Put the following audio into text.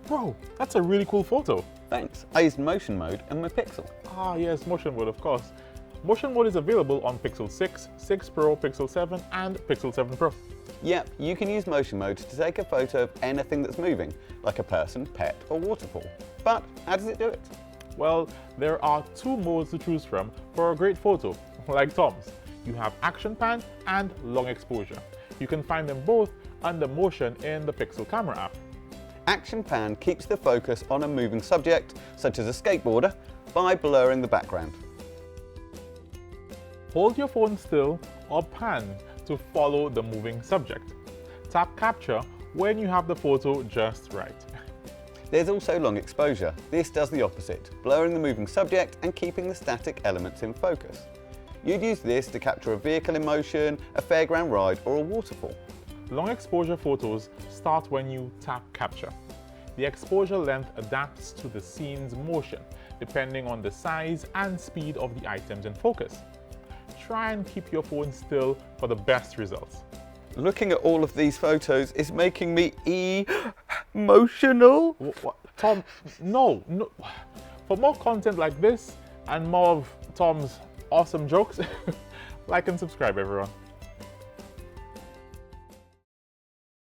Bro, that's a really cool photo. Thanks. I used motion mode in my Pixel. Ah yes, motion mode of course. Motion mode is available on Pixel 6, 6 Pro, Pixel 7 and Pixel 7 Pro. Yep, you can use motion mode to take a photo of anything that's moving, like a person, pet or waterfall. But how does it do it? Well, there are two modes to choose from for a great photo, like Tom's. You have action pan and long exposure. You can find them both under motion in the Pixel camera app. Action pan keeps the focus on a moving subject, such as a skateboarder, by blurring the background. Hold your phone still or pan to follow the moving subject. Tap capture when you have the photo just right. There's also long exposure. This does the opposite, blurring the moving subject and keeping the static elements in focus. You'd use this to capture a vehicle in motion, a fairground ride or a waterfall. Long exposure photos start when you tap capture. The exposure length adapts to the scene's motion, depending on the size and speed of the items in focus. Try and keep your phone still for the best results. Looking at all of these photos is making me emotional. What? Tom, no. For more content like this and more of Tom's awesome jokes, like and subscribe everyone.